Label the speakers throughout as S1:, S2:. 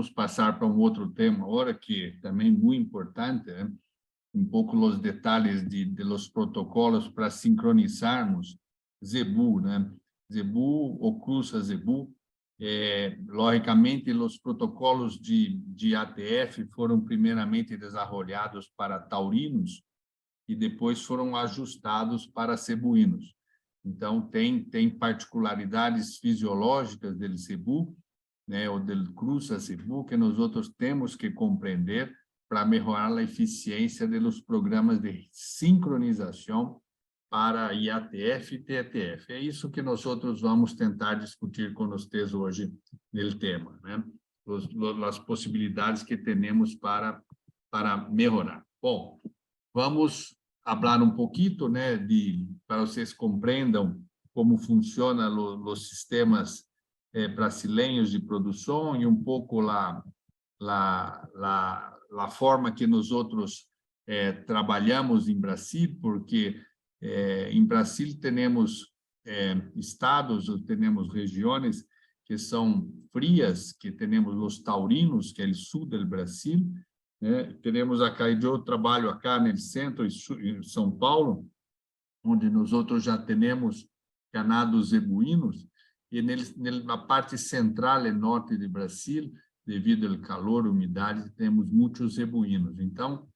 S1: vamos passar para um outro tema agora, que também é muito importante, né? Um pouco os detalhes de los protocolos para sincronizarmos Zebu, né? Zebu ou Cruza Zebu. Logicamente, os protocolos de ATF foram primeiramente desenvolvidos para taurinos e depois foram ajustados para cebuínos. Então, tem particularidades fisiológicas do zebu, né, ou do Cruza Zebu, que nós outros temos que compreender para melhorar a eficiência dos programas de sincronização para IATF e TETF. É isso que nós outros vamos tentar discutir com vocês hoje no tema, né? As possibilidades que temos para melhorar. Bom, vamos falar um pouquinho, né, para vocês compreendam como funcionam os sistemas brasileiros de produção e um pouco a forma que nós outros trabalhamos em Brasil, porque em Brasil temos estados, ou temos regiões que são frias, que temos os taurinos, que é o sul do Brasil, né? Temos acá, eu trabalho acá no centro, em São Paulo, onde nós outros já temos ganados zebuínos, e na parte central e norte do Brasil, devido ao calor e umidade, temos muitos zebuínos. Então,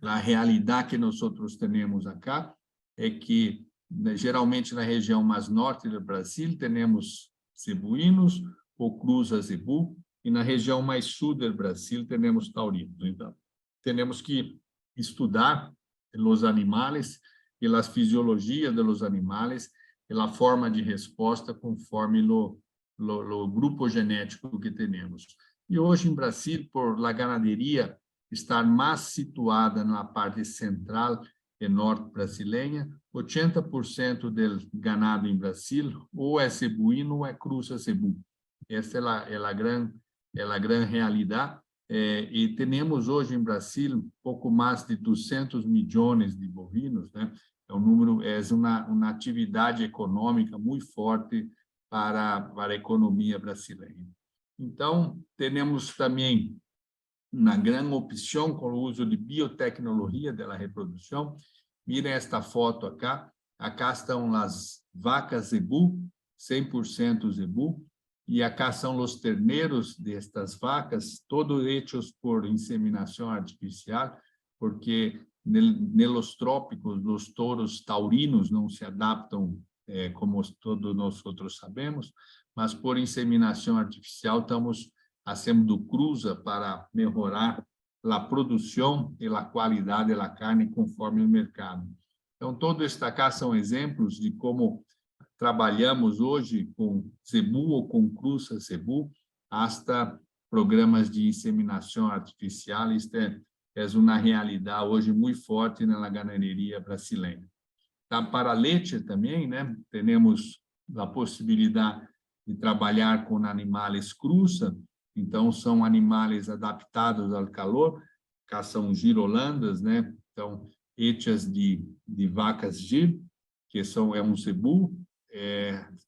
S1: a realidade que nós outros temos acá é que, geralmente, na região mais norte do Brasil, temos zebuínos ou Cruza Zebu, e na região mais sul do Brasil, temos taurinos. Então, temos que estudar os animais e as fisiologias dos animais e a forma de resposta conforme o grupo genético que temos. E hoje, em Brasil, por a ganaderia estar mais situada na parte central e norte brasileira, 80% do ganado em Brasil ou é zebuíno ou é Cruza Zebu. Essa é a grande realidade. E temos hoje em Brasil pouco mais de 200 milhões de bovinos, né? É um número, é uma atividade econômica muito forte para a economia brasileira. Então, temos também uma grande opção com o uso de biotecnologia da reprodução. Mirem esta foto acá. Acá estão as vacas zebu, 100% zebu, e acá são os terneiros destas vacas, todos feitos por inseminação artificial, porque nos trópicos os touros taurinos não se adaptam como todos nós outros sabemos, mas por inseminação artificial estamos fazendo cruza para melhorar a produção e a qualidade da carne conforme o mercado. Então, todos estes acá são exemplos de como trabalhamos hoje com zebu ou com Cruza Zebu, hasta programas de inseminação artificial. Isto é uma realidade hoje muito forte na ganaderia brasileira. Tá, para leite também, né? Temos a possibilidade de trabalhar com animais cruza. Então, são animais adaptados ao calor, cá são girolandas, né? Então, hechas de vacas gir, que é um zebu,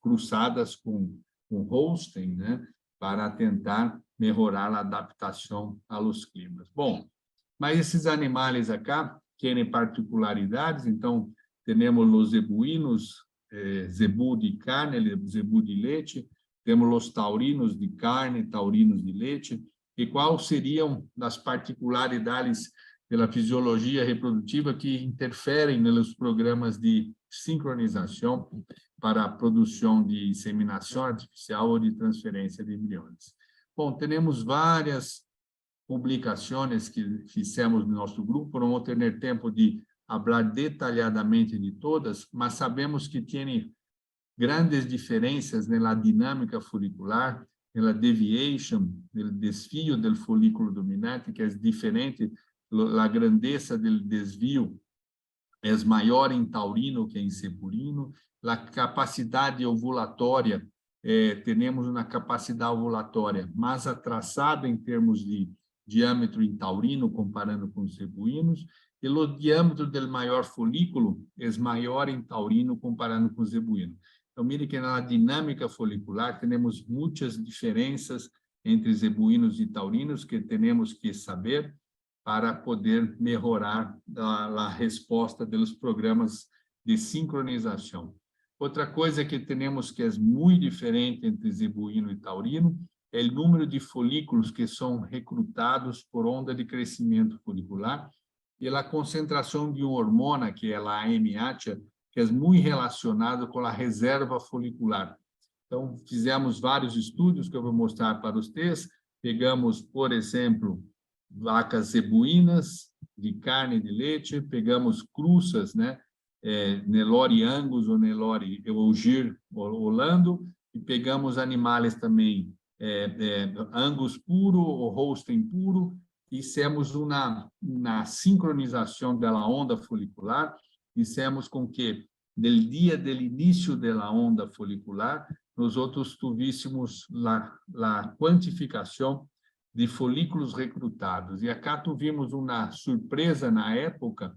S1: cruzadas com Holstein, né? Para tentar melhorar a adaptação aos climas. Bom, mas esses animais acá têm particularidades, então, temos os zebuínos, zebu de carne, zebu de leite, temos os taurinos de carne, taurinos de leite, e quais seriam as particularidades pela fisiologia reprodutiva que interferem nos programas de sincronização para a produção de inseminação artificial ou de transferência de embriões. Bom, temos várias publicações que fizemos no nosso grupo, não vou ter tempo de falar detalhadamente de todas, mas sabemos que tem grandes diferenças na dinâmica folicular, na deviation, no desvio do folículo dominante, que é diferente, a grandeza do desvio é maior em taurino que em zebuíno, a capacidade ovulatória, temos uma capacidade ovulatória mais atrasada em termos de diâmetro em taurino, comparando com os zebuínos, e o diâmetro do maior folículo é maior em taurino, comparando com o zebuíno. Então, mire que na dinâmica folicular temos muitas diferenças entre zebuínos e taurinos que temos que saber para poder melhorar a resposta dos programas de sincronização. Outra coisa que temos que é muito diferente entre zebuíno e taurino é o número de folículos que são recrutados por onda de crescimento folicular e a concentração de um hormônio, que é a AMH, que é muito relacionado com a reserva folicular. Então, fizemos vários estudos que eu vou mostrar para vocês. Pegamos, por exemplo, vacas zebuínas de carne e de leite, pegamos cruzas, né? Nelore Angus ou Nelore Gir Holando, e pegamos animais também Angus puro ou Holstein puro, e fizemos uma sincronização da onda folicular, fizemos com que, del dia do início da onda folicular, nós outros tivéssemos a quantificação de folículos recrutados. E acá tivemos uma surpresa na época,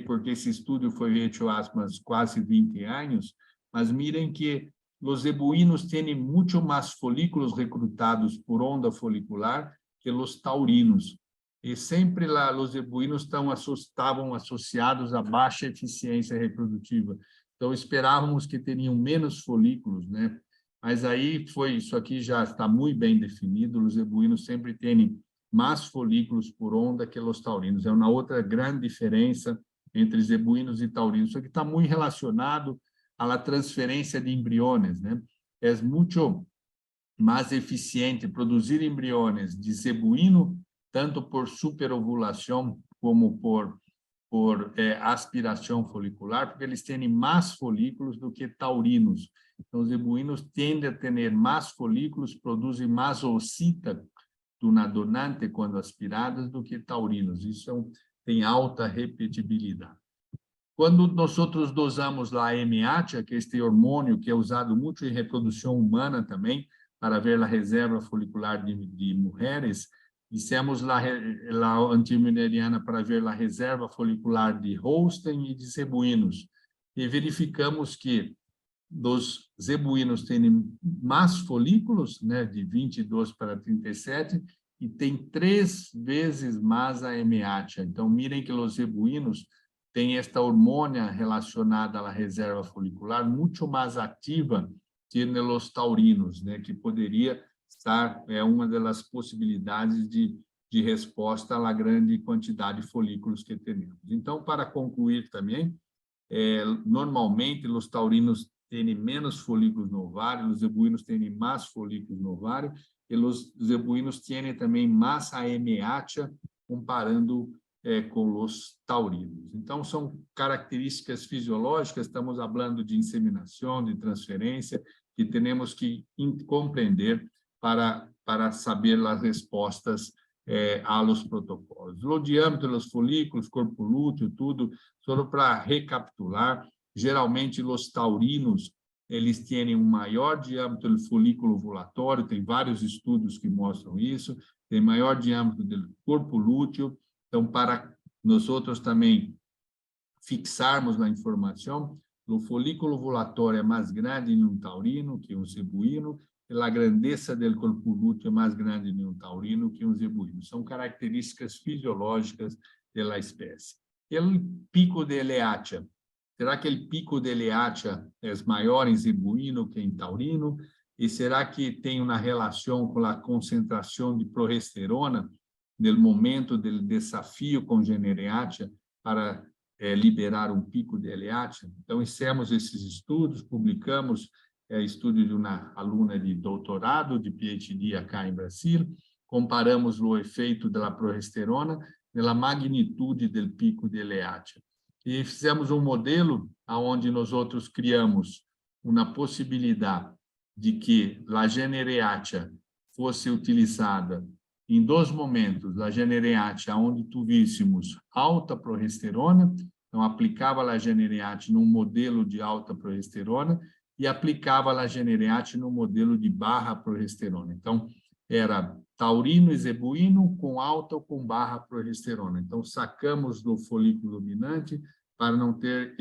S1: porque esse estudo foi feito há quase 20 anos, mas mirem que os zebuínos têm muito mais folículos recrutados por onda folicular que os taurinos. E sempre lá, os zebuínos estavam associados a baixa eficiência reprodutiva. Então, esperávamos que teriam menos folículos, né? Mas aí isso aqui já está muito bem definido, os zebuínos sempre têm mais folículos por onda que os taurinos. É uma outra grande diferença entre zebuínos e taurinos. Isso aqui está muito relacionado à transferência de embriones, né? É muito mais eficiente produzir embriones de zebuíno, tanto por superovulação como por aspiração folicular, porque eles têm mais folículos do que taurinos. Então, os zebuínos tendem a ter mais folículos, produzem mais oocita do donante quando aspiradas do que taurinos. Isso tem alta repetibilidade. Quando nós dosamos a AMH, que é este hormônio que é usado muito em reprodução humana também, para ver a reserva folicular de mulheres, fizemos a antimileriana para ver a reserva folicular de Holstein e de zebuínos. E verificamos que dos zebuínos têm mais folículos, né, de 22 para 37, e tem 3 vezes mais a AMH. Então, mirem que os zebuínos têm esta hormônia relacionada à reserva folicular muito mais ativa que nos taurinos, né, que poderia estar uma das possibilidades de resposta à grande quantidade de folículos que temos. Então, para concluir também, normalmente os taurinos têm menos folículos no ovário, os zebuínos têm mais folículos no ovário, e os zebuínos têm também mais AMH comparando com os taurinos. Então, são características fisiológicas, estamos falando de inseminação, de transferência, que temos que compreender para saber as respostas aos protocolos. O diâmetro dos folículos, corpo lúteo, tudo, só para recapitular, geralmente os taurinos, eles têm um maior diâmetro do folículo ovulatório, tem vários estudos que mostram isso, tem maior diâmetro do corpo lúteo. Então, para nós outros também fixarmos a informação, o folículo ovulatório é mais grande em um taurino que um zebuíno, e a grandeza do corpo lúteo é mais grande em um taurino que um zebuíno. São características fisiológicas da espécie. E o pico de LH? Será que o pico de LH é maior em zebuíno que em taurino? E será que tem uma relação com a concentração de progesterona no momento do desafio com GNRH para liberar um pico de LH? Então, fizemos esses estudos, publicamos estudo de uma aluna de doutorado, de PhD acá em Brasil, comparamos o efeito da progesterona na magnitude do pico de LH. E fizemos um modelo onde nós outros criamos uma possibilidade de que a GNRH fosse utilizada em 2 momentos, a GNRH, onde tivéssemos alta progesterona, então aplicava a GNRH num modelo de alta progesterona e aplicava a GNRH no modelo de barra progesterona. Então, era taurino e zebuíno com alta ou com barra progesterona. Então, sacamos do folículo dominante para não ter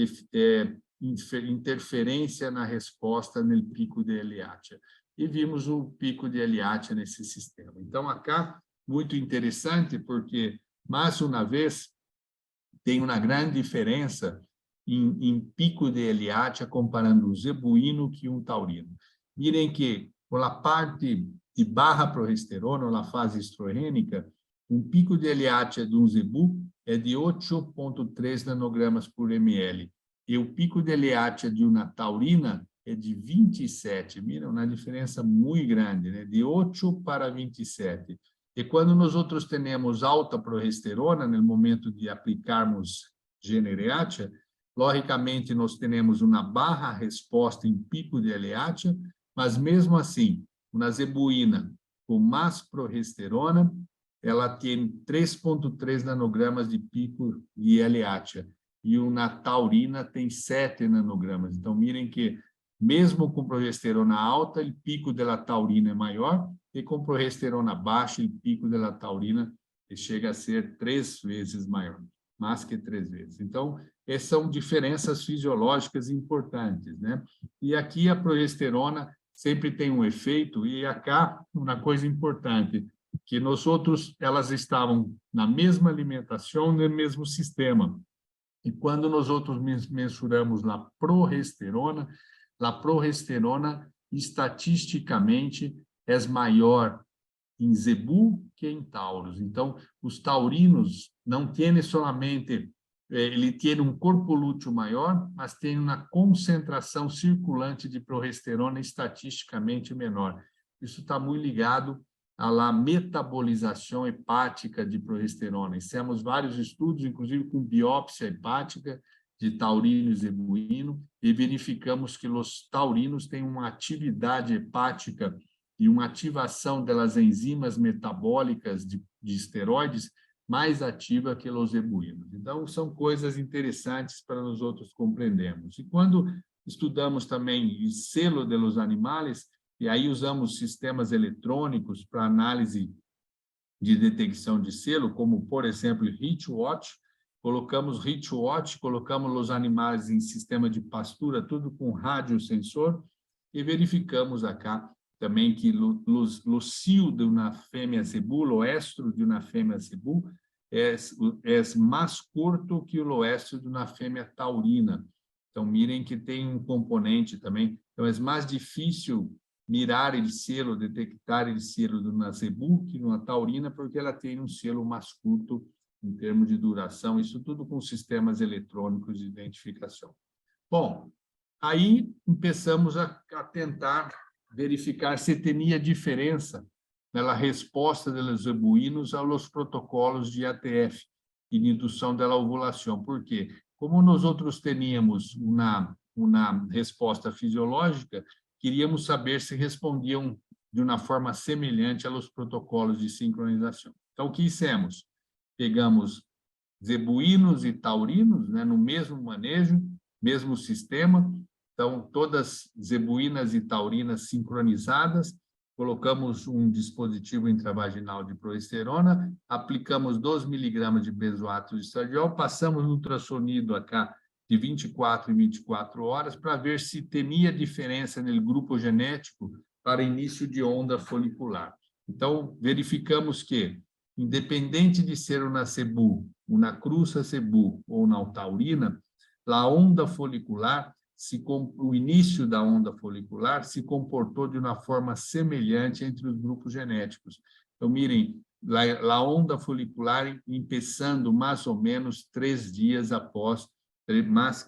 S1: interferência na resposta no pico de LH. e vimos o pico de Eliatia nesse sistema. Então, acá, muito interessante, porque, mais uma vez, tem uma grande diferença em pico de Eliatia comparando um zebuíno que um taurino. Mirem que, pela parte de barra progesterona, na fase estrogênica, um pico de Eliatia de um zebu é de 8,3 nanogramas por ml, e o pico de Eliatia de uma taurina é de 27. Miram, uma diferença muito grande, né? De 8 para 27. E quando nós outros temos alta progesterona, no momento de aplicarmos Genereatia, logicamente nós temos uma barra resposta em pico de Eliatia, mas mesmo assim, uma zebuína com mais progesterona, ela tem 3,3 nanogramas de pico de Eliatia, e uma taurina tem 7 nanogramas. Então, mirem que, mesmo com progesterona alta, o pico da taurina é maior, e com progesterona baixa, o pico da taurina chega a ser 3 vezes maior, mais que 3 vezes. Então, essas são diferenças fisiológicas importantes, né? E aqui a progesterona sempre tem um efeito, e acá uma coisa importante, que nós outros, elas estavam na mesma alimentação, no mesmo sistema. E quando nós outros mensuramos a progesterona estatisticamente é maior em zebu que em tauros. Então, os taurinos não têm somente, ele tem um corpo lúteo maior, mas tem uma concentração circulante de progesterona estatisticamente menor. Isso está muito ligado à metabolização hepática de progesterona. Fizemos vários estudos, inclusive com biópsia hepática de taurino e zebuíno, e verificamos que os taurinos têm uma atividade hepática e uma ativação das enzimas metabólicas de esteroides mais ativa que os zebuínos. Então, são coisas interessantes para nós outros compreendermos. E quando estudamos também o selo dos animais, e aí usamos sistemas eletrônicos para análise de detecção de selo, como, por exemplo, HitWatch, colocamos HitWatch, colocamos os animais em sistema de pastura, tudo com radiosensor, e verificamos acá também que o cio de uma fêmea zebu, o estro de uma fêmea zebu, é mais curto que o estro de uma fêmea taurina. Então, mirem que tem um componente também. Então, é mais difícil mirar o selo, detectar o selo de uma zebu que de uma taurina, porque ela tem um selo mais curto em termos de duração, isso tudo com sistemas eletrônicos de identificação. Bom, aí começamos a tentar verificar se tinha diferença na resposta dos zebuínos aos protocolos de ATF, de indução da ovulação. Por quê? Como nós outros teníamos uma resposta fisiológica, queríamos saber se respondiam de uma forma semelhante aos protocolos de sincronização. Então, o que fizemos? Pegamos zebuínos e taurinos, né, no mesmo manejo, mesmo sistema. Então, todas zebuínas e taurinas sincronizadas, colocamos um dispositivo intravaginal de progesterona, aplicamos 2 miligramas de benzoato de estradiol, passamos no ultrassonido acá de 24 em 24 horas para ver se tinha diferença no grupo genético para início de onda folicular. Então, verificamos que, independente de ser uma zebu, uma cruza zebu ou uma taurina, a onda folicular, o início da onda folicular se comportou de uma forma semelhante entre os grupos genéticos. Então, mirem, a onda folicular começando mais ou menos 3 dias após,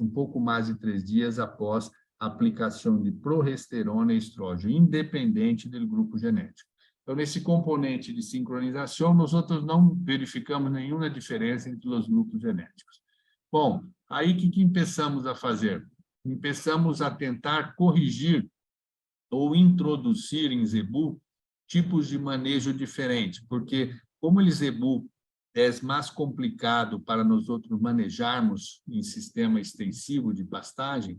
S1: um pouco mais de 3 dias após a aplicação de progesterona e estrógeno, independente do grupo genético. Então, nesse componente de sincronização, nós outros não verificamos nenhuma diferença entre os grupos genéticos. Bom, aí o que começamos a fazer? Começamos a tentar corrigir ou introduzir em zebu tipos de manejo diferente, porque como o zebu é mais complicado para nós outros manejarmos em sistema extensivo de pastagem,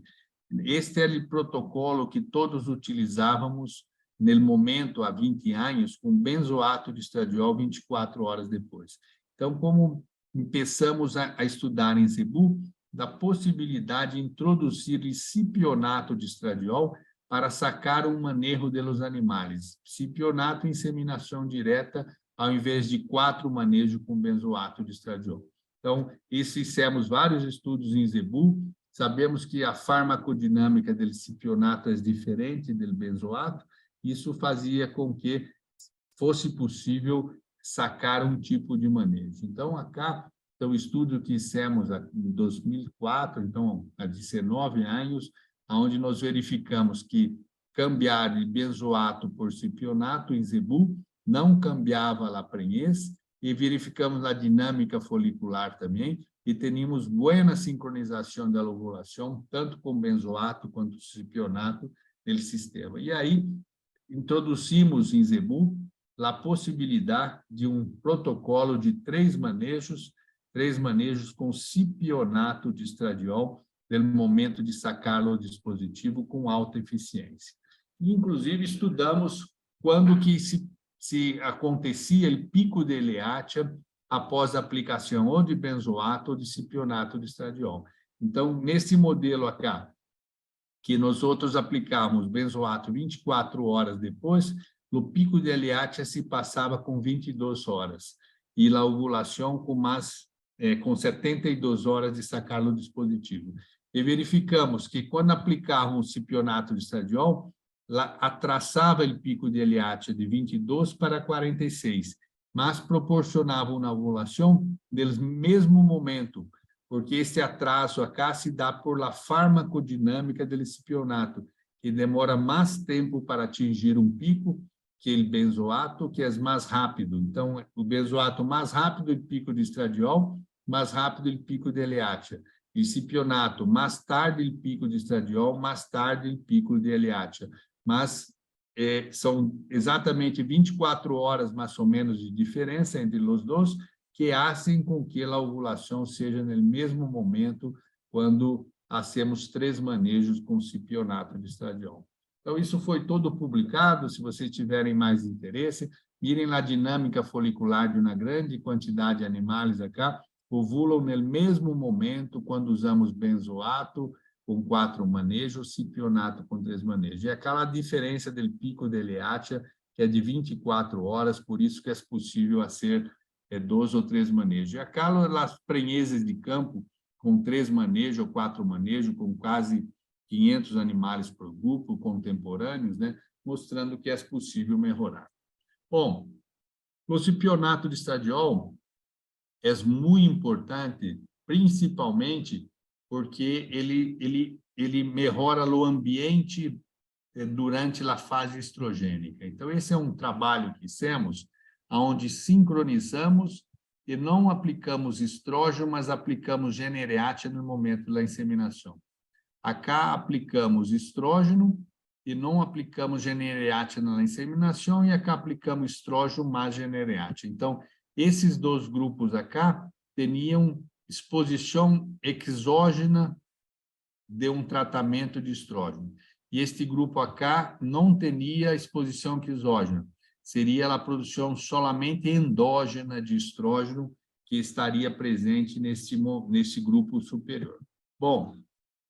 S1: este é o protocolo que todos utilizávamos no momento, há 20 anos, com benzoato de estradiol 24 horas depois. Então, como começamos a estudar em zebu, da possibilidade de introduzir cipionato de estradiol para sacar um manejo dos animais, cipionato e inseminação direta, ao invés de 4 manejos com benzoato de estradiol. Então, fizemos vários estudos em zebu, sabemos que a farmacodinâmica do cipionato é diferente do benzoato, isso fazia com que fosse possível sacar um tipo de manejo. Então, acá, o estudo que fizemos em 2004, então, há 19 anos, onde nós verificamos que cambiar de benzoato por cipionato em zebu não cambiava a prenhez, e verificamos a dinâmica folicular também, e teníamos boa sincronização da ovulação, tanto com benzoato quanto cipionato no sistema. E aí, introduzimos em zebu a possibilidade de um protocolo de 3 manejos com cipionato de estradiol, no momento de sacá-lo ao dispositivo com alta eficiência. E, inclusive, estudamos quando que se acontecia o pico de Eliatia após a aplicação ou de benzoato ou de cipionato de estradiol. Então, nesse modelo acá, que nós outros aplicávamos benzoato 24 horas depois, o pico de Eliatia se passava com 22 horas, e a ovulação com 72 horas de sacar no dispositivo. E verificamos que, quando aplicávamos cipionato de estradiol, atraçava o pico de Eliatia de 22 para 46, mas proporcionava uma ovulação no mesmo momento, porque esse atraso acá se dá por la farmacodinâmica do cipionato, que demora mais tempo para atingir um pico que o benzoato, que é mais rápido. Então, o benzoato mais rápido o pico de estradiol, mais rápido o pico de Eliatia. E cipionato, mais tarde o pico de estradiol, mais tarde o pico de Eliatia. Mas são exatamente 24 horas, mais ou menos, de diferença entre os dois, que fazem com que a ovulação seja no mesmo momento, quando hacemos 3 manejos com cipionato de estradiol. Então, isso foi todo publicado. Se vocês tiverem mais interesse, mirem na dinâmica folicular de uma grande quantidade de animais acá, ovulam no mesmo momento quando usamos benzoato com 4 manejos, cipionato com 3 manejos. E aquela diferença do pico de Eliatia, que é de 24 horas, por isso que é possível fazer 2 ou 3 manejos. E aquela as prenhezes de campo com 3 manejos ou 4 manejos, com quase 500 animais por grupo, contemporâneos, né? Mostrando que é possível melhorar. Bom, o cipionato de estradiol é muito importante, principalmente porque ele melhora o ambiente durante a fase estrogênica. Então, esse é um trabalho que fizemos, onde sincronizamos e não aplicamos estrógeno, mas aplicamos Genereatia no momento da inseminação. Acá aplicamos estrógeno e não aplicamos Genereatia na inseminação, e acá aplicamos estrógeno mais Genereatia. Então, esses 2 grupos acá tinham exposição exógena de um tratamento de estrógeno. E este grupo acá não tinha exposição exógena. Seria a produção solamente endógena de estrógeno que estaria presente nesse grupo superior. Bom,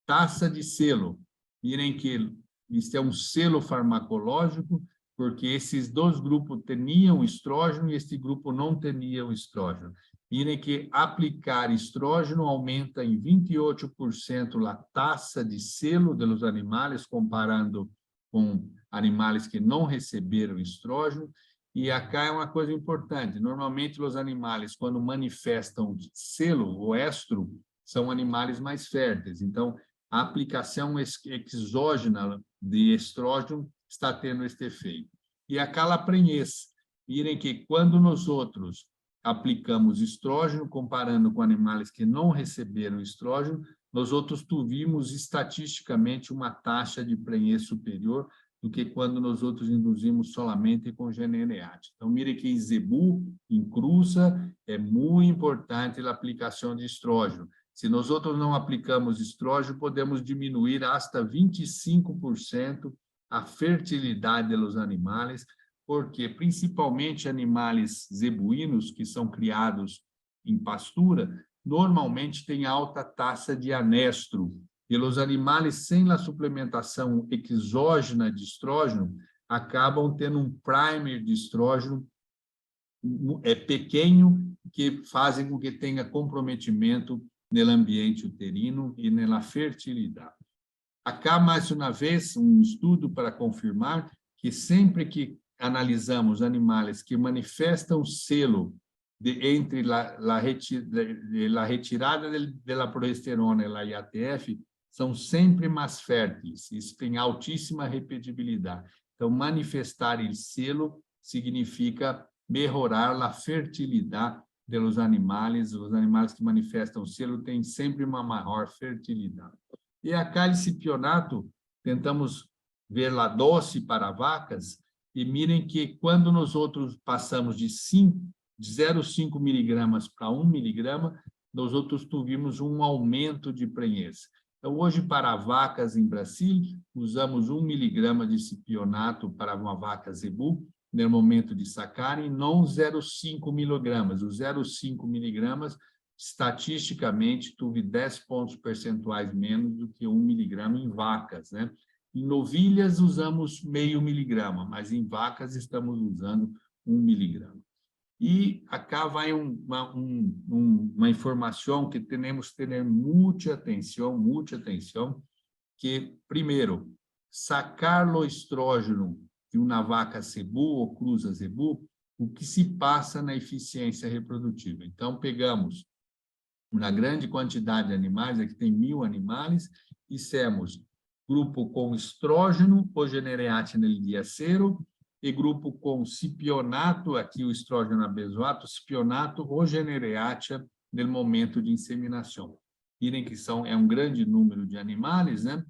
S1: taxa de selo. Mirem que isso é um selo farmacológico, porque esses 2 grupos tinham estrógeno e este grupo não tinha o estrógeno. Mirem que aplicar estrógeno aumenta em 28% a taxa de selo dos animais, comparando com animais que não receberam estrógeno. E acá é uma coisa importante. Normalmente, os animais, quando manifestam selo ou estro, são animais mais férteis. Então, a aplicação exógena de estrógeno está tendo este efeito. E a calaprenhez. Mirem que, quando nós outros aplicamos estrógeno, comparando com animais que não receberam estrógeno, nós outros tivemos estatisticamente uma taxa de prenhez superior do que quando nós outros induzimos solamente com Genereatia. Então, mirem que em zebu, em cruza, é muito importante a aplicação de estrógeno. Se nós outros não aplicamos estrógeno, podemos diminuir hasta 25% a fertilidade dos animais, porque principalmente animais zebuínos que são criados em pastura, normalmente têm alta taxa de anestro. E os animais sem a suplementação exógena de estrógeno acabam tendo um primer de estrógeno pequeno, que fazem com que tenha comprometimento no ambiente uterino e na fertilidade. Acá, mais uma vez, um estudo para confirmar que sempre que analisamos animais que manifestam selo entre a retirada da progesterona e a IATF, são sempre mais férteis. Isso tem altíssima repetibilidade. Então, manifestar o selo significa melhorar a fertilidade dos animais. Os animais que manifestam selo têm sempre uma maior fertilidade. E a calicipionato, tentamos ver a dose para vacas, e mirem que quando nós outros passamos de 0,5 miligramas para 1 miligrama, nós outros tivemos um aumento de prenhez. Então, hoje, para vacas em Brasil, usamos 1 miligrama de cipionato para uma vaca zebu, no momento de sacar, e não 0,5 miligramas. Os 0,5 miligramas, estatisticamente, tive 10 pontos percentuais menos do que 1 miligrama em vacas, né? Em novilhas, usamos meio miligrama, mas em vacas estamos usando 1 miligrama. E acá vai uma informação que temos que ter muita atenção, que, primeiro, sacar o estrógeno de uma vaca zebu ou cruza zebu, o que se passa na eficiência reprodutiva. Então, pegamos uma grande quantidade de animais, aqui tem 1.000 animais, e temos grupo com estrógeno, ogenereate no dia zero, e grupo com cipionato, aqui o estrógeno abenzoato, cipionato, ogenereate no momento de inseminação. Virem que é um grande número de animais, né?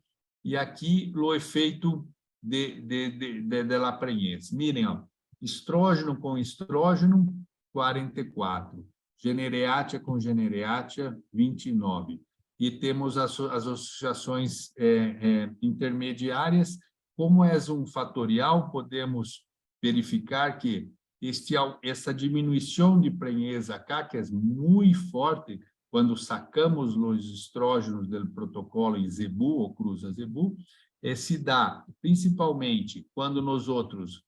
S1: E aqui o efeito de la prenhez. Mirem, ó, estrógeno com estrógeno, 44. Genereatia com genereatia, 29. E temos as associações intermediárias. Como é um fatorial, podemos verificar que essa diminuição de prenhez acá, que é muito forte, quando sacamos os estrógenos do protocolo em zebu ou cruza zebu, se dá principalmente quando nós outros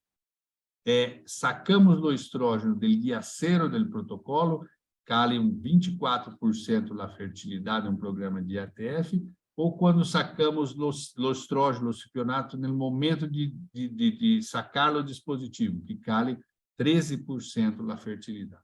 S1: sacamos o estrógeno do dia zero do protocolo, cale 24% da fertilidade em um programa de IATF, ou quando sacamos o estrógeno, o cipionato, no momento de sacar o dispositivo, que cale 13% da fertilidade.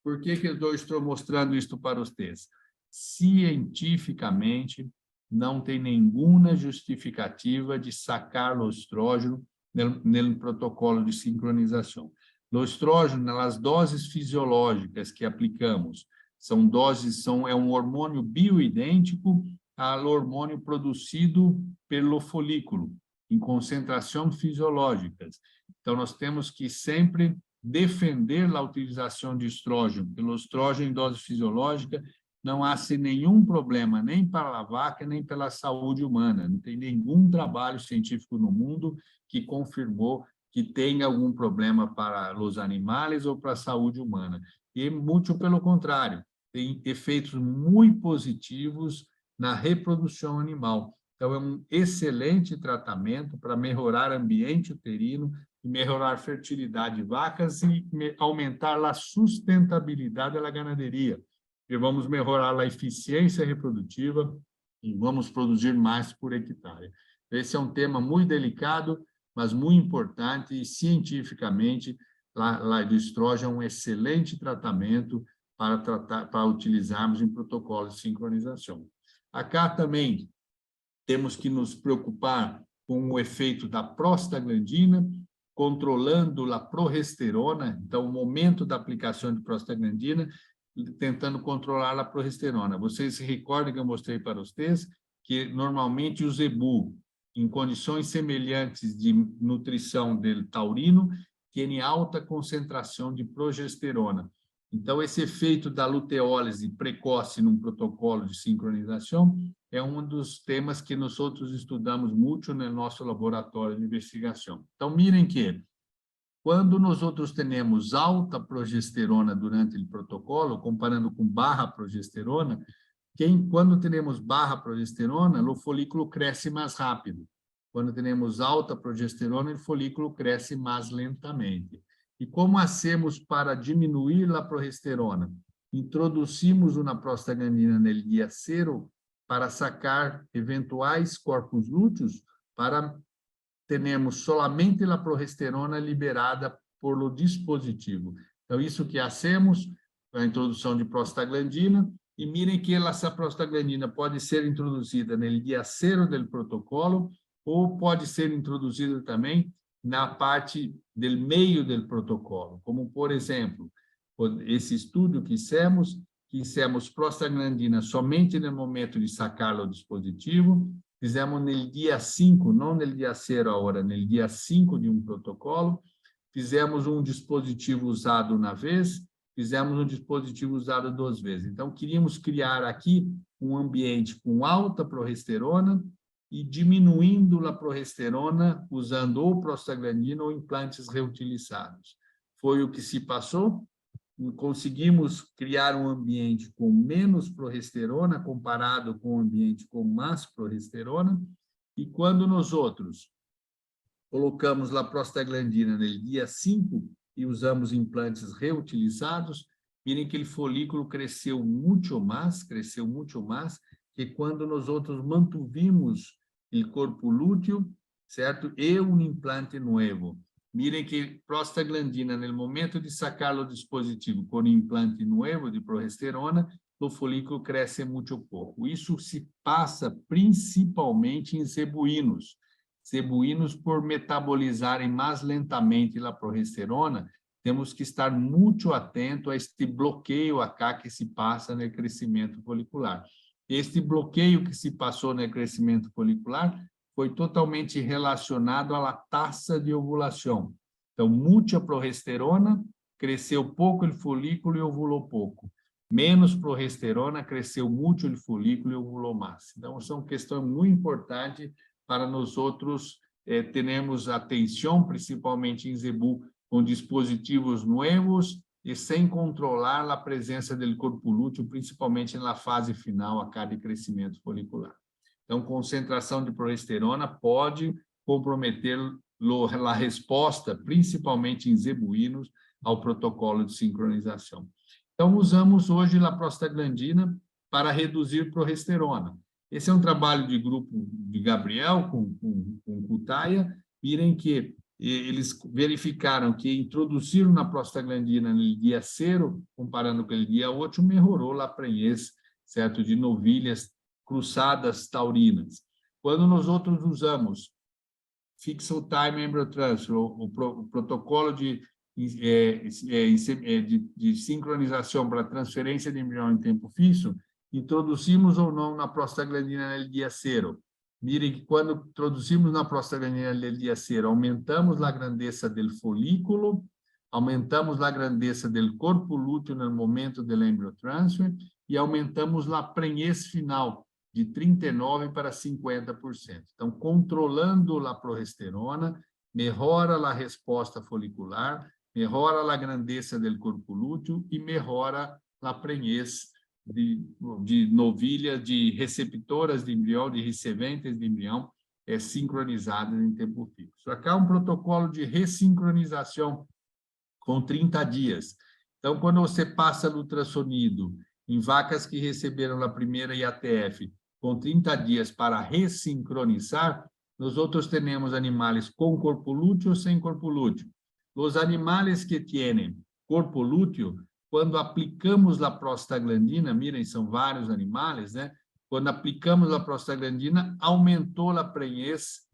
S1: Por que eu estou mostrando isto para vocês? Cientificamente, não tem nenhuma justificativa de sacar o estrógeno no protocolo de sincronização. O estrógeno, nas doses fisiológicas que aplicamos, é um hormônio bioidêntico ao hormônio produzido pelo folículo, em concentração fisiológicas. Então, nós temos que sempre defender a utilização de estrógeno. Pelo estrógeno em dose fisiológica, não há nenhum problema, nem para a vaca, nem pela saúde humana. Não tem nenhum trabalho científico no mundo que confirmou que tenha algum problema para os animais ou para a saúde humana. E muito pelo contrário, tem efeitos muito positivos na reprodução animal. Então, é um excelente tratamento para melhorar o ambiente uterino, e melhorar a fertilidade de vacas e aumentar a sustentabilidade da ganaderia. E vamos melhorar a eficiência reprodutiva e vamos produzir mais por hectare. Esse é um tema muito delicado, mas muito importante, e cientificamente, o estrógeno é um excelente tratamento para utilizarmos em protocolos de sincronização. Acá também temos que nos preocupar com o efeito da prostaglandina, controlando a progesterona, então, o momento da aplicação de prostaglandina, tentando controlar a progesterona. Vocês se recordam que eu mostrei para vocês que, normalmente, o zebu, em condições semelhantes de nutrição do taurino, tem alta concentração de progesterona. Então, esse efeito da luteólise precoce num protocolo de sincronização é um dos temas que nós outros estudamos muito no nosso laboratório de investigação. Então, mirem que, quando nós outros temos alta progesterona durante o protocolo, comparando com barra progesterona, Quando temos baja progesterona, o folículo cresce mais rápido. Quando temos alta progesterona, o folículo cresce mais lentamente. E como hacemos para diminuir a progesterona? Introduzimos uma prostaglandina no dia 0 para sacar eventuais corpos lúteos, para termos solamente a progesterona liberada por o dispositivo. Então, isso que hacemos, a introdução de prostaglandina, e mirem que essa prostaglandina pode ser introduzida no dia 0 do protocolo, ou pode ser introduzida também na parte do meio do protocolo, como, por exemplo, esse estudo que fizemos prostaglandina somente no momento de sacar o dispositivo, fizemos no dia 5, não no dia 0 agora, no dia 5 de um protocolo, fizemos um dispositivo usado uma vez, fizemos um dispositivo usado 2 vezes. Então, queríamos criar aqui um ambiente com alta progesterona e diminuindo a progesterona usando ou prostaglandina ou implantes reutilizados. Foi o que se passou. Conseguimos criar um ambiente com menos progesterona comparado com um ambiente com mais progesterona, e quando nós outros colocamos a prostaglandina no dia 5 e usamos implantes reutilizados, virem que o folículo cresceu muito mais, que quando nós outros mantuvimos o corpo lúteo, certo? E um implante novo. Mirem que prostaglandina, no momento de sacar o dispositivo com implante novo de progesterona, o folículo cresce muito pouco. Isso se passa principalmente em zebuínos. Zebuínos, por metabolizarem mais lentamente a progesterona, temos que estar muito atento a este bloqueio acá que se passa no crescimento folicular. Este bloqueio que se passou no crescimento folicular foi totalmente relacionado à taxa de ovulação. Então, muita progesterona, cresceu pouco o folículo e ovulou pouco. Menos progesterona, cresceu muito o folículo e ovulou mais. Então, são questões muito importantes para nós outros termos atenção, principalmente em zebu, com dispositivos novos e sem controlar a presença do corpo lúteo, principalmente na fase final acá de crescimento folicular. Então, concentração de progesterona pode comprometer a resposta, principalmente em zebuínos, ao protocolo de sincronização. Então, usamos hoje a prostaglandina para reduzir progesterona. Esse é um trabalho de grupo de Gabriel com Cutaia. Virem que eles verificaram que introduziram na prostaglandina no dia 0, comparando com o dia 8, melhorou a prenhez, certo, de novilhas cruzadas taurinas. Quando nós outros usamos Fixed Time Embryo Transfer, o protocolo de sincronização para transferência de embrião em tempo fixo, introduzimos ou não na prostaglandina no dia 0. Mirem que quando introduzimos na prostaglandina no dia 0, aumentamos a grandeza do folículo, aumentamos a grandeza do corpo lúteo no momento do embryo transfer e aumentamos a prenhez final de 39% para 50%. Então, controlando a progesterona, melhora a resposta folicular, melhora a grandeza do corpo lúteo e melhora a prenhez de novilhas, de receptoras de embrião, de recebentes de embrião, sincronizadas em tempo fixo. Acá um protocolo de ressincronização com 30 dias. Então, quando você passa no ultrassonido em vacas que receberam a primeira IATF com 30 dias para ressincronizar, nós outros temos animais com corpo lúteo ou sem corpo lúteo. Os animais que têm corpo lúteo, quando aplicamos a prostaglandina, mirem, são vários animais, né? Quando aplicamos a prostaglandina, aumentou a prenhez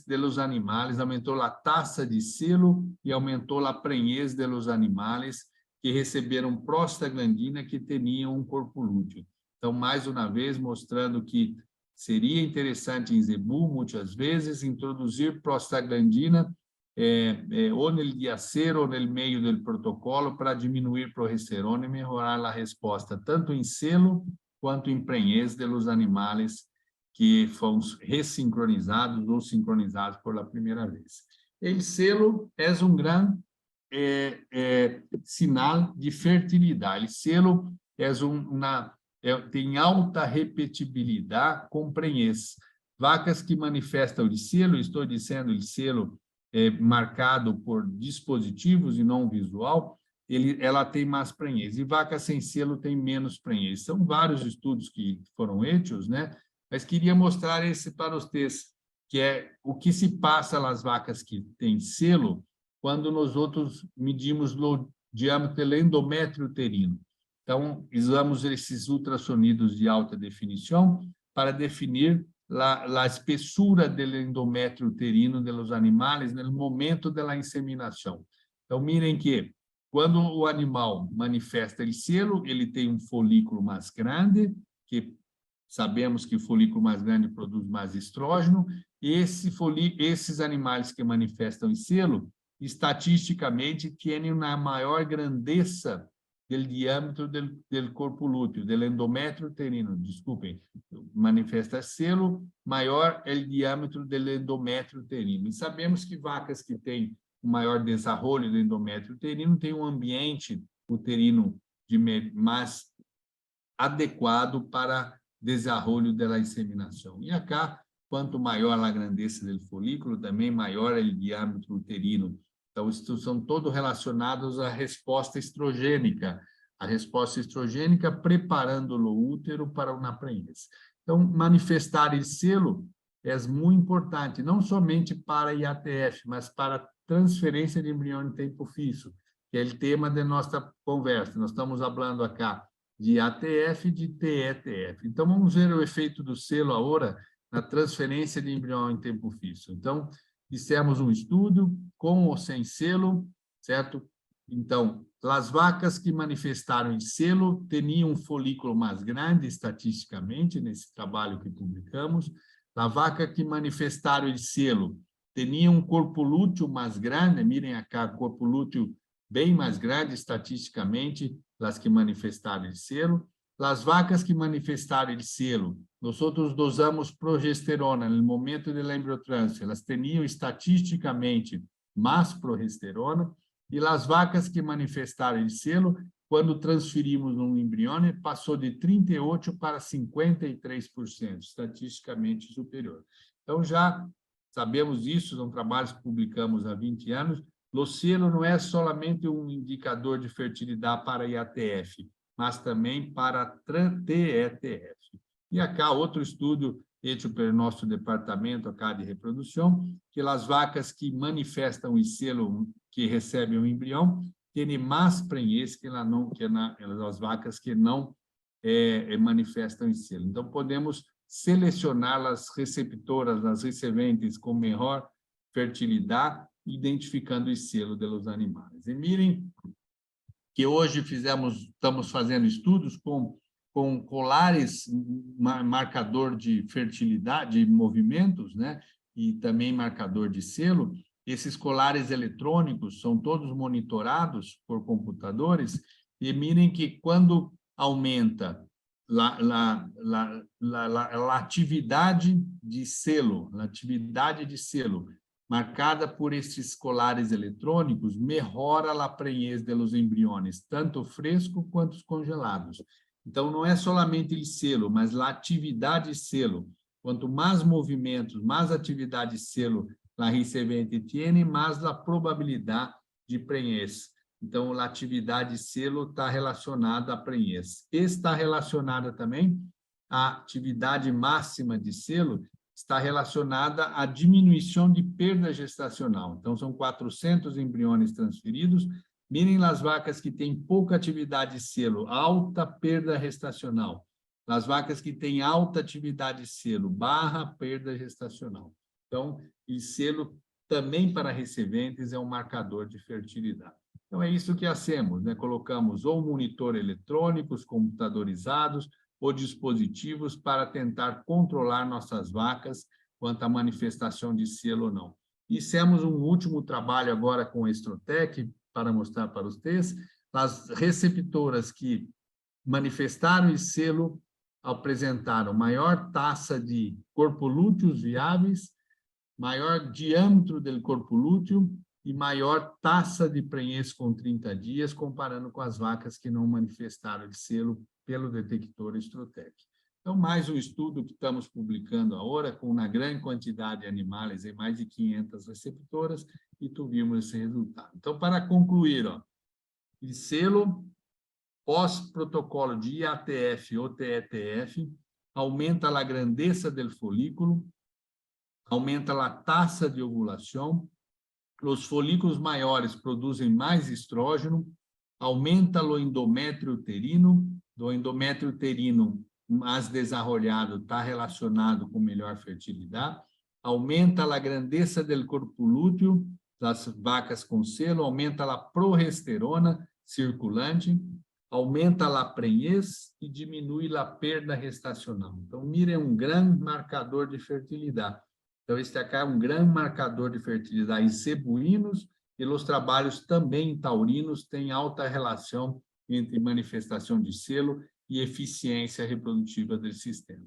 S1: dos animais, aumentou a taxa de selo e aumentou a prenhez dos animais que receberam prostaglandina que tinham um corpo lúteo. Então, mais uma vez, mostrando que seria interessante em zebu, muitas vezes, introduzir prostaglandina ou no dia 0 ou no meio do protocolo para diminuir progesterona e melhorar a resposta, tanto em selo quanto em prenhez dos animais que foram ressincronizados ou sincronizados pela primeira vez. O selo é um grande sinal de fertilidade. O selo é tem alta repetibilidade com prenhez. Vacas que manifestam o selo, estou dizendo o selo marcado por dispositivos e não visual, ela tem mais prenhez. E vaca sem selo tem menos prenhez. São vários estudos que foram feitos, né? Mas queria mostrar esse para vocês, que é o que se passa nas vacas que têm selo quando nós outros medimos o diâmetro do endométrio uterino. Então, usamos esses ultrassonidos de alta definição para definir a espessura do endométrio uterino dos animais no momento da inseminação. Então, mirem que quando o animal manifesta o selo, ele tem um folículo mais grande, que sabemos que o folículo mais grande produz mais estrógeno, e esses animais que manifestam o selo, estatisticamente, têm uma maior grandeza do diâmetro do corpo lúteo, do endométrio uterino, desculpem, manifesta selo, maior é o diâmetro do endométrio uterino. E sabemos que vacas que têm o maior desenvolvimento do endométrio uterino têm um ambiente uterino mais adequado para desenvolvimento da inseminação. E acá, quanto maior a grandeza do folículo, também maior é o diâmetro uterino. Então, isso são todos relacionados à resposta estrogênica. A resposta estrogênica preparando o útero para o prenhez. Então, manifestar esse selo é muito importante, não somente para IATF, mas para transferência de embrião em tempo fixo, que é o tema da nossa conversa. Nós estamos falando acá de ATF e de TETF. Então, vamos ver o efeito do selo agora na transferência de embrião em tempo fixo. Então, fizemos um estudo com ou sem selo, certo? Então, as vacas que manifestaram em selo tinham um folículo mais grande, estatisticamente, nesse trabalho que publicamos. A vaca que manifestaram em selo tinha um corpo lúteo mais grande, mirem acá, corpo lúteo bem mais grande, estatisticamente, as que manifestaram em selo. As vacas que manifestaram em selo, nós outros dosamos progesterona no momento da embriotrânsito, elas tinham estatisticamente mais progesterona, e as vacas que manifestaram em selo, quando transferimos um embrião, passou de 38% para 53%, estatisticamente superior. Então, já sabemos isso, são trabalhos que publicamos há 20 anos, o selo não é somente um indicador de fertilidade para IATF, mas também para TETF. E acá outro estudo feito pelo nosso departamento acá de reprodução, que as vacas que manifestam o selo, que recebem o embrião, têm mais prenhez que as vacas que não manifestam o selo. Então, podemos selecionar as receptoras, as recebentes com melhor fertilidade, identificando o selo dos animais. E mirem que hoje estamos fazendo estudos com colares marcador de fertilidade, de movimentos, né? E também marcador de selo. Esses colares eletrônicos são todos monitorados por computadores e mirem que quando aumenta a atividade de selo, marcada por esses colares eletrônicos, melhora a prenhez dos embriões, tanto fresco quanto os congelados. Então, não é somente o selo, mas a atividade selo. Quanto mais movimentos, mais atividade selo a recebente tem, mais a probabilidade de prenhez. Então, a atividade selo está relacionada à prenhez. Está relacionada também à atividade máxima de selo, está relacionada à diminuição de perda gestacional. Então, são 400 embriões transferidos. Mirem as vacas que têm pouca atividade de selo, alta perda gestacional. As vacas que têm alta atividade de selo, barra perda gestacional. Então, o selo também para recebentes é um marcador de fertilidade. Então, é isso que hacemos, né? Colocamos ou monitor eletrônicos, computadorizados, ou dispositivos para tentar controlar nossas vacas quanto à manifestação de selo ou não. Fizemos um último trabalho agora com a Estrotec, para mostrar para vocês, as receptoras que manifestaram esse selo apresentaram maior taxa de corpo lúteos viáveis, maior diâmetro do corpo lúteo e maior taxa de prenhez com 30 dias, comparando com as vacas que não manifestaram esse selo pelo detector Estrotec. Então, mais um estudo que estamos publicando agora, com uma grande quantidade de animais, em mais de 500 receptoras, e tuvimos esse resultado. Então, para concluir, o selo pós-protocolo de IATF ou TETF aumenta a grandeza do folículo, aumenta a taxa de ovulação, os folículos maiores produzem mais estrógeno, aumenta o endométrio uterino, do endométrio uterino mais desarrollado está relacionado com melhor fertilidade, aumenta a grandeza do corpo lúteo das vacas com selo, aumenta a progesterona circulante, aumenta a prenhez e diminui a perda gestacional. Então, mira, é um grande marcador de fertilidade. Então, este aqui é um grande marcador de fertilidade em zebuínos, e os trabalhos também em taurinos têm alta relação entre manifestação de selo e eficiência reprodutiva do sistema.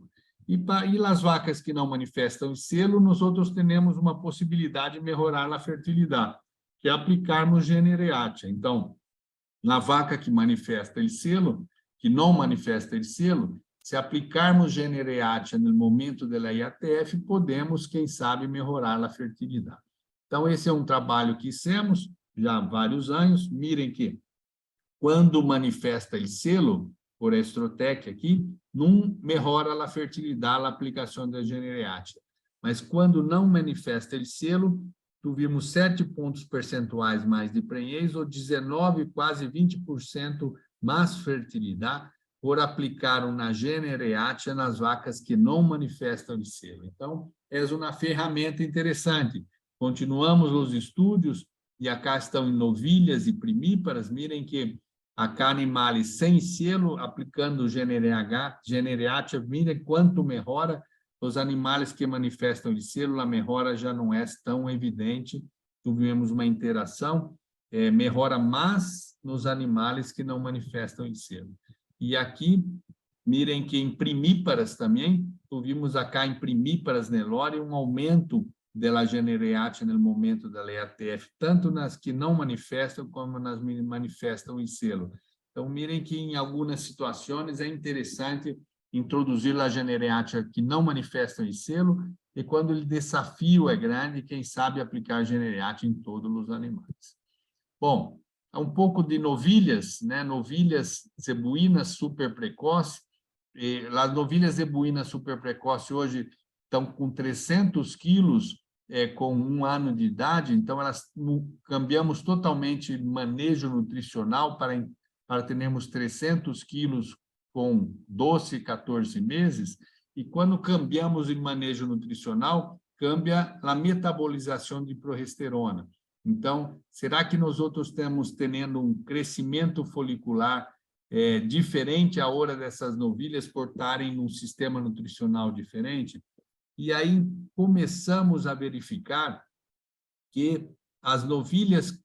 S1: E as vacas que não manifestam selo, nós outros temos uma possibilidade de melhorar a fertilidade, que é aplicarmos Genereatia. Então, na vaca que manifesta o selo, que não manifesta o selo, se aplicarmos Genereatia no momento da IATF, podemos, quem sabe, melhorar a fertilidade. Então, esse é um trabalho que fizemos já há vários anos. Mirem que, quando manifesta o selo, por Estrotec aqui, não melhora a fertilidade a aplicação da Genereatia. Mas, quando não manifesta o selo, tivemos 7 pontos percentuais mais de prenhez, ou 19, quase 20% mais fertilidade, por aplicar uma Genereatia nas vacas que não manifestam o selo. Então, é uma ferramenta interessante. Continuamos os estudos, e acá estão em novilhas e primíparas. Mirem que acá animais sem selo, aplicando Genereatia, mirem quanto melhora. Os animais que manifestam de selo, a melhora já não é tão evidente. Tivemos uma interação, melhora mais nos animais que não manifestam de selo. E aqui, mirem que em primíparas também, tivemos acá em primíparas Nelore um aumento da Genereatia no momento da IATF, tanto nas que não manifestam como nas que manifestam em selo. Então, mirem que em algumas situações é interessante introduzir a Genereatia que não manifestam em selo, e quando o desafio é grande, quem sabe aplicar Genereatia em todos os animais. Bom, um pouco de novilhas, né? Novilhas zebuínas super precoce. As novilhas zebuínas super precoce hoje estão com 300 quilos com 1 ano de idade, então cambiamos totalmente manejo nutricional para termos 300 quilos com 12, 14 meses, e quando cambiamos em manejo nutricional, cambia a metabolização de progesterona. Então, será que nós outros estamos tendo um crescimento folicular diferente à hora dessas novilhas por estarem num sistema nutricional diferente? E aí começamos a verificar que as novilhas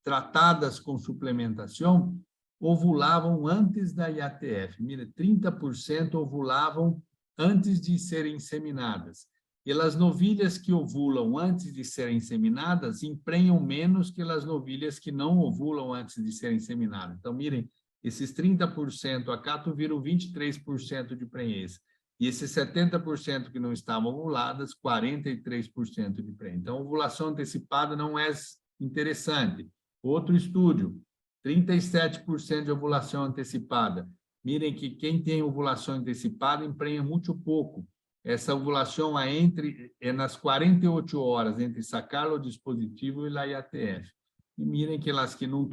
S1: tratadas com suplementação ovulavam antes da IATF. Mira, 30% ovulavam antes de serem inseminadas. E as novilhas que ovulam antes de serem inseminadas emprenham menos que as novilhas que não ovulam antes de serem inseminadas. Então, mirem, esses 30% acá viram 23% de prenhez. E esses 70% que não estavam ovuladas, 43% de prenhez. Então, a ovulação antecipada não é interessante. Outro estudo, 37% de ovulação antecipada. Mirem que quem tem ovulação antecipada emprenha muito pouco. Essa ovulação é nas 48 horas entre sacar o dispositivo e a IATF. E mirem que as que não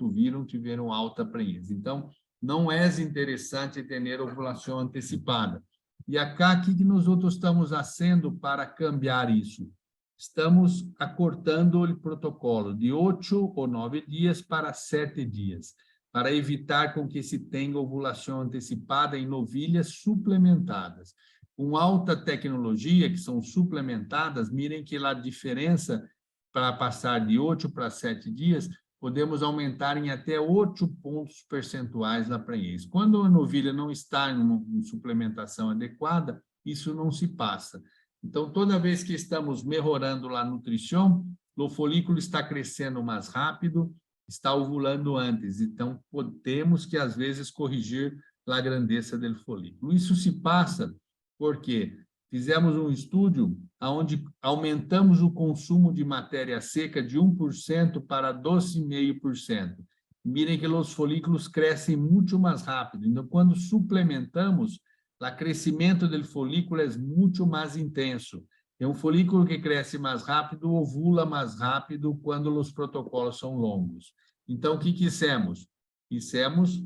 S1: tiveram alta prenhez. Então, não é interessante ter ovulação antecipada. E acá, o que nós outros estamos fazendo para cambiar isso? Estamos acortando o protocolo de 8 ou 9 dias para 7 dias, para evitar com que se tenha ovulação antecipada em novilhas suplementadas. Com alta tecnologia, que são suplementadas, mirem que a diferença para passar de 8 para 7 dias, podemos aumentar em até 8 pontos percentuais na prenhez. Quando a novilha não está em suplementação adequada, isso não se passa. Então, toda vez que estamos melhorando a nutrição, o folículo está crescendo mais rápido, está ovulando antes. Então, temos que, às vezes, corrigir a grandeza do folículo. Isso se passa porque fizemos um estudo onde aumentamos o consumo de matéria seca de 1% para 12,5%. Mirem que os folículos crescem muito mais rápido. Então, quando suplementamos, o crescimento do folículo é muito mais intenso. É um folículo que cresce mais rápido, ovula mais rápido quando os protocolos são longos. Então, o que fizemos? Fizemos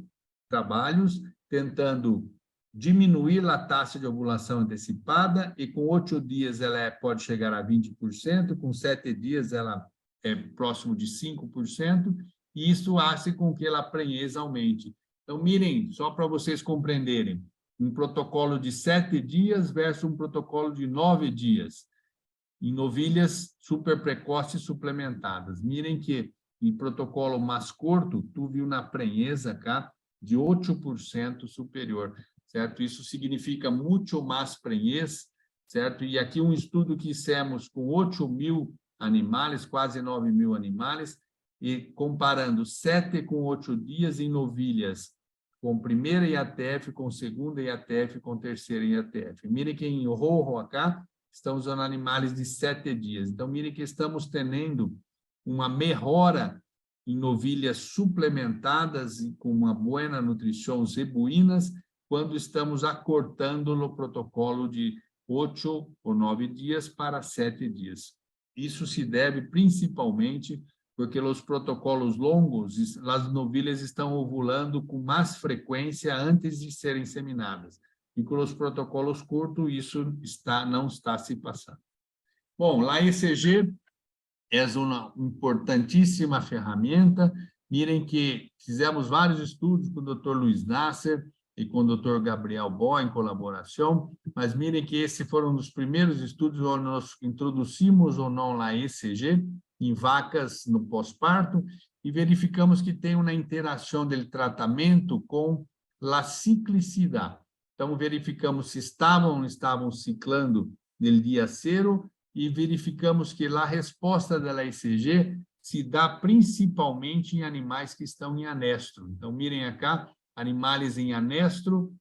S1: trabalhos tentando diminuir a taxa de ovulação antecipada e com 8 dias ela pode chegar a 20%, com 7 dias ela é próximo de 5%, e isso faz com que a prenhez aumente. Então, mirem, só para vocês compreenderem, um protocolo de 7 dias versus um protocolo de 9 dias, em novilhas super precoces suplementadas. Mirem que em protocolo mais curto, tu viu na prenhez cá de 8% superior, certo? Isso significa muito mais prenhez, certo? E aqui um estudo que fizemos com 8.000 animais, quase 9.000 animais, e comparando 7 com 8 dias em novilhas, com primeira IATF, com segunda IATF, com terceira IATF. Mirem que em rojo acá, estamos usando animais de 7 dias. Então, mirem que estamos tendo uma melhora em novilhas suplementadas e com uma boa nutrição zebuínas, quando estamos acortando no protocolo de 8 ou 9 dias para 7 dias. Isso se deve principalmente porque os protocolos longos, as novilhas estão ovulando com mais frequência antes de serem inseminadas. E com os protocolos curtos, isso não está se passando. Bom, a ECG é uma importantíssima ferramenta. Mirem que fizemos vários estudos com o Dr. Luiz Nasser e com o Dr. Gabriel Bó em colaboração, mas mirem que esse foram um dos primeiros estudos onde nós introduzimos ou não a ECG em vacas no pós-parto e verificamos que tem uma interação do tratamento com a ciclicidade. Então, verificamos se estavam ou não estavam ciclando no dia 0 e verificamos que a resposta da ECG se dá principalmente em animais que estão em anestro. Então, mirem acá, animais em anestro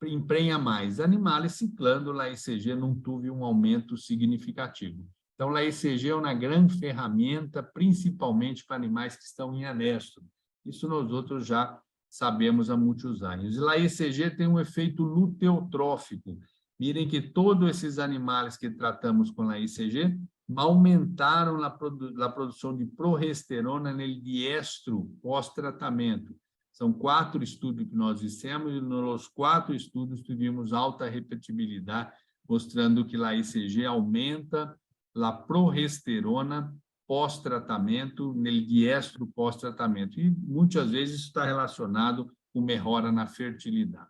S1: emprenha mais. Animais ciclando, a ECG não teve um aumento significativo. Então, a ECG é uma grande ferramenta, principalmente para animais que estão em anestro. Isso nós outros já sabemos há muitos anos. E a ECG tem um efeito luteotrófico. Mirem que todos esses animais que tratamos com a ECG aumentaram a produção de progesterona no diestro pós-tratamento. São 4 estudos que nós fizemos e nos 4 estudos tivemos alta repetibilidade, mostrando que a ECG aumenta a progesterona pós-tratamento, no diestro pós-tratamento. E muitas vezes isso está relacionado com melhora na fertilidade.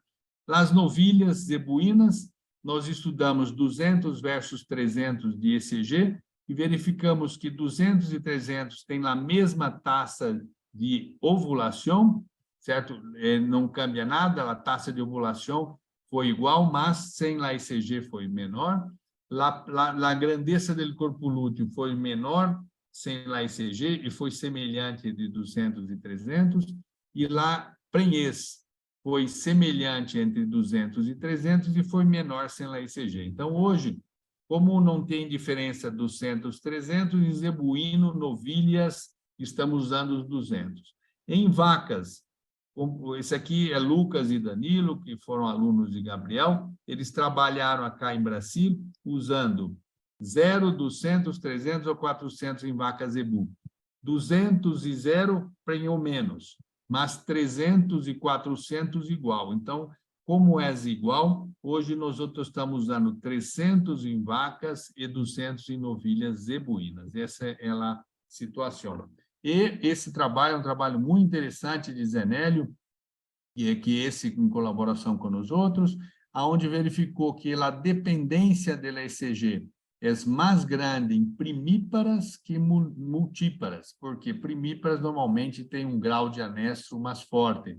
S1: As novilhas zebuínas, nós estudamos 200 versus 300 de ECG e verificamos que 200 e 300 têm a mesma taxa de ovulação, certo? Não cambia nada, a taxa de ovulação foi igual, mas sem a ECG foi menor. A grandeza do corpo lúteo foi menor sem a ECG e foi semelhante de 200 e 300, e a prenhez foi semelhante entre 200 e 300 e foi menor sem a ECG. Então, hoje, como não tem diferença 200, 300, em zebuíno, novilhas, estamos usando os 200. Em vacas, esse aqui é Lucas e Danilo, que foram alunos de Gabriel, eles trabalharam acá em Brasil usando 0, 200, 300 ou 400 em vaca zebu. 200 e 0 prenhou menos, mas 300 e 400 igual. Então, como é igual, hoje nós outros estamos usando 300 em vacas e 200 em novilhas zebuínas. Essa é a situação. E esse trabalho é um trabalho muito interessante de Zenélio, e é que esse em colaboração com os outros, aonde verificou que a dependência da ECG é mais grande em primíparas que multíparas, porque primíparas normalmente têm um grau de anestro mais forte.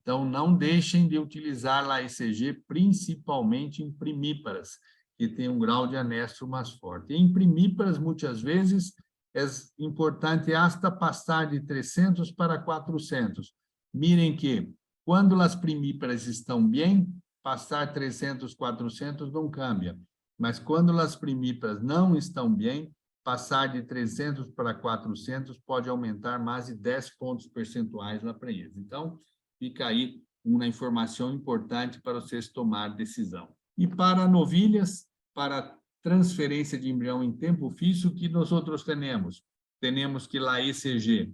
S1: Então, não deixem de utilizar a ECG principalmente em primíparas, que tem um grau de anestro mais forte. Em primíparas, muitas vezes, é importante hasta passar de 300 para 400. Mirem que, quando as primíparas estão bem, passar 300, 400 não cambia. Mas quando as primíparas não estão bem, passar de 300 para 400 pode aumentar mais de 10 pontos percentuais na prenhez. Então, fica aí uma informação importante para vocês tomar decisão. E para novilhas, para transferência de embrião em tempo fixo, que nós outros temos? Temos que a ECG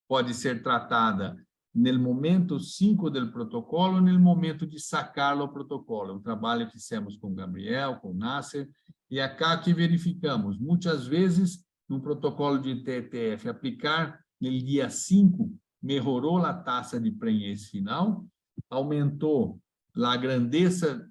S1: pode ser tratada no momento 5 do protocolo, no momento de sacá-lo ao protocolo. Um trabalho que fizemos com o Gabriel, com o Nasser, e acá que verificamos, muitas vezes, no protocolo de TTF, aplicar no dia 5, melhorou a taxa de prenhez final, aumentou a grandeza,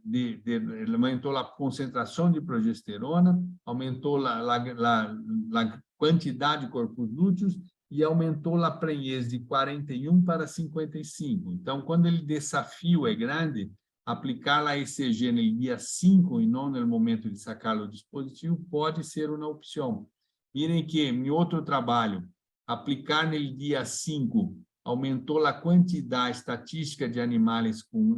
S1: aumentou a concentração de progesterona, aumentou a quantidade de corpos lúteos e aumentou a prenhez de 41 para 55. Então, quando o desafio é grande, aplicar a ECG no dia 5 e não no momento de sacar o dispositivo pode ser uma opção. Mirem que, em outro trabalho, aplicar no dia 5 aumentou a quantidade estatística de animais com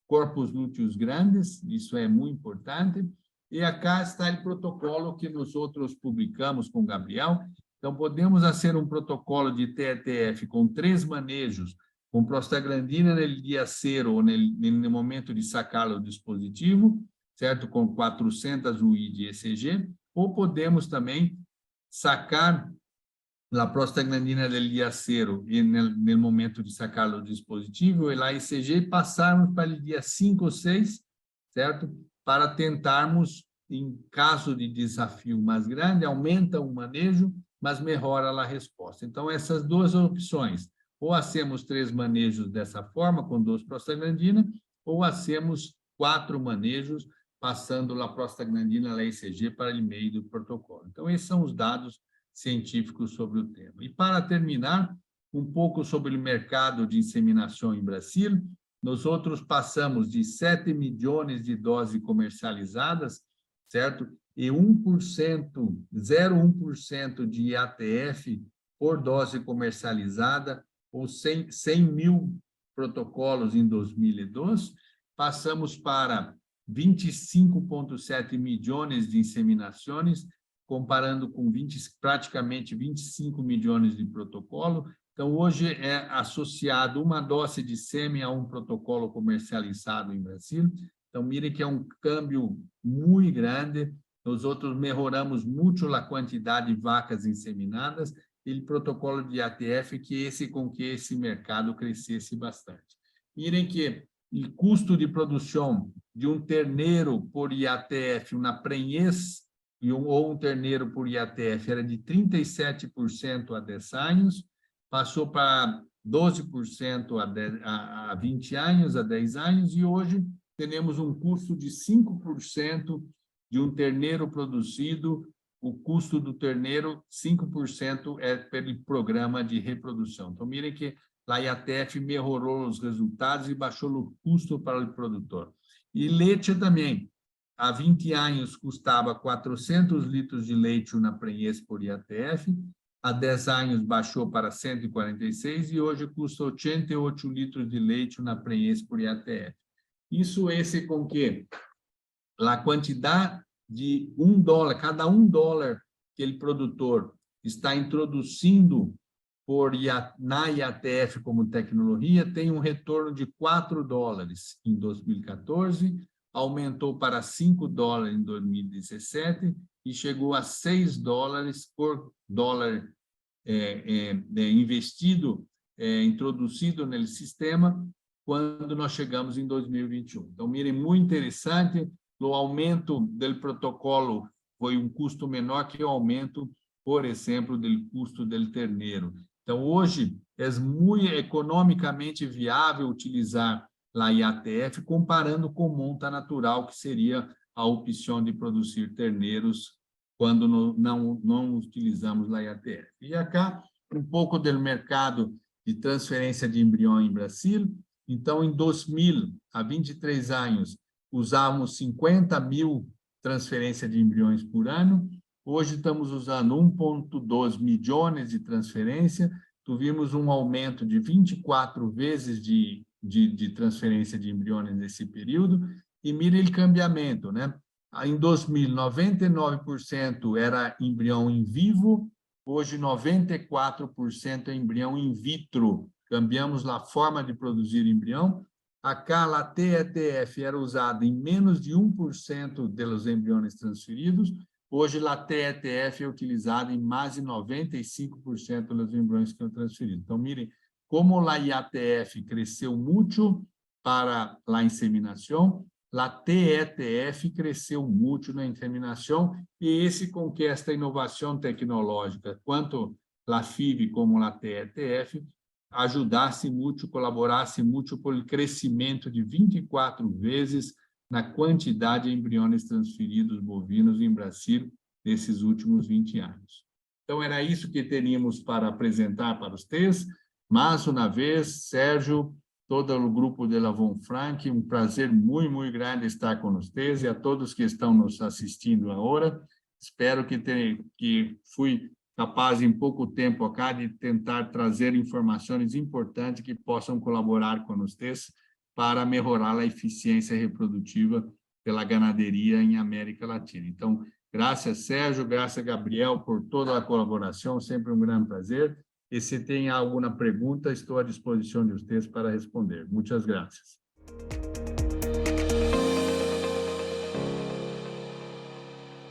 S1: corpos lúteos grandes, isso é muito importante. E acá está o protocolo que nós outros publicamos com o Gabriel. Então, podemos fazer um protocolo de TETF com 3 manejos, com prostaglandina no dia 0 ou no momento de sacar o dispositivo, certo? Com 400 UI de ECG, ou podemos também sacar a prostaglandina do dia 0 e no momento de sacar o dispositivo, e lá ECG, e passarmos para o dia 5 ou 6, certo? Para tentarmos, em caso de desafio mais grande, aumenta o manejo, mas melhora a resposta. Então, essas duas opções, ou hacemos 3 manejos dessa forma, com 2 prostaglandina, ou hacemos 4 manejos, passando a prostaglandina, a ECG, para o meio do protocolo. Então, esses são os dados científicos sobre o tema. E, para terminar, um pouco sobre o mercado de inseminação em Brasil, nós outros passamos de 7 milhões de doses comercializadas, certo? E 1%, 0,1% de IATF por dose comercializada, ou 100 mil protocolos em 2002, passamos para 25,7 milhões de inseminações, comparando com praticamente 25 milhões de protocolo. Então, hoje é associado uma dose de sêmen a um protocolo comercializado em Brasil. Então, mirem que é um câmbio muito grande. Nós outros melhoramos muito a quantidade de vacas inseminadas e o protocolo de ATF, com que esse mercado crescesse bastante. Mirem que o custo de produção de um terneiro por IATF, uma prenhez, ou um terneiro por IATF, era de 37% há 10 anos, passou para 12% há 20 anos, há 10 anos, e hoje temos um custo de 5% de um terneiro produzido. O custo do terneiro, 5% é pelo programa de reprodução. Então, mirem que a IATF melhorou os resultados e baixou o custo para o produtor. E leite também. Há 20 anos custava 400 litros de leite na prenhez por IATF, há 10 anos baixou para 146 e hoje custa 88 litros de leite na prenhez por IATF. Isso com que a quantidade de $1, cada $1 que o produtor está introduzindo na IATF como tecnologia, tem um retorno de $4 em 2014, aumentou para $5 em 2017 e chegou a $6 por dólar investido, introduzido no sistema, quando nós chegamos em 2021. Então, mirem, muito interessante, o aumento do protocolo foi um custo menor que o aumento, por exemplo, do custo do terneiro. Então, hoje, é muito economicamente viável utilizar a IATF, comparando com monta natural, que seria a opção de produzir terneiros quando não utilizamos a IATF. E acá, um pouco do mercado de transferência de embrião em Brasil. Então, em 2000, há 23 anos, usávamos 50 mil transferências de embriões por ano. Hoje estamos usando 1,2 milhões de transferência, tivemos um aumento de 24 vezes de transferência de embriões nesse período, e mira o cambiamento, né? Em 2000, 99% era embrião em vivo, hoje 94% é embrião in vitro. Cambiamos a forma de produzir embrião. A TETF era usada em menos de 1% dos embriões transferidos, hoje a TETF é utilizada em mais de 95% dos embriões que são transferidos. Então, mirem como a IATF cresceu muito para a inseminação, a TETF cresceu muito na inseminação, e esse com que esta inovação tecnológica, tanto a FIV como a TETF, ajudasse muito, colaborasse muito para o crescimento de 24 vezes na quantidade de embriões transferidos bovinos em Brasil nesses últimos 20 anos. Então, era isso que teríamos para apresentar para vocês. Mais uma vez, Sérgio, todo o grupo de Von Frank, um prazer muito, muito grande estar com vocês, e a todos que estão nos assistindo agora. Espero que fui capaz, em pouco tempo acá, de tentar trazer informações importantes que possam colaborar com vocês para melhorar a eficiência reprodutiva pela ganaderia em América Latina. Então, graças, Sérgio, graças, Gabriel, por toda a colaboração, sempre um grande prazer. E se tem alguma pergunta, estou à disposição de vocês para responder. Muitas graças.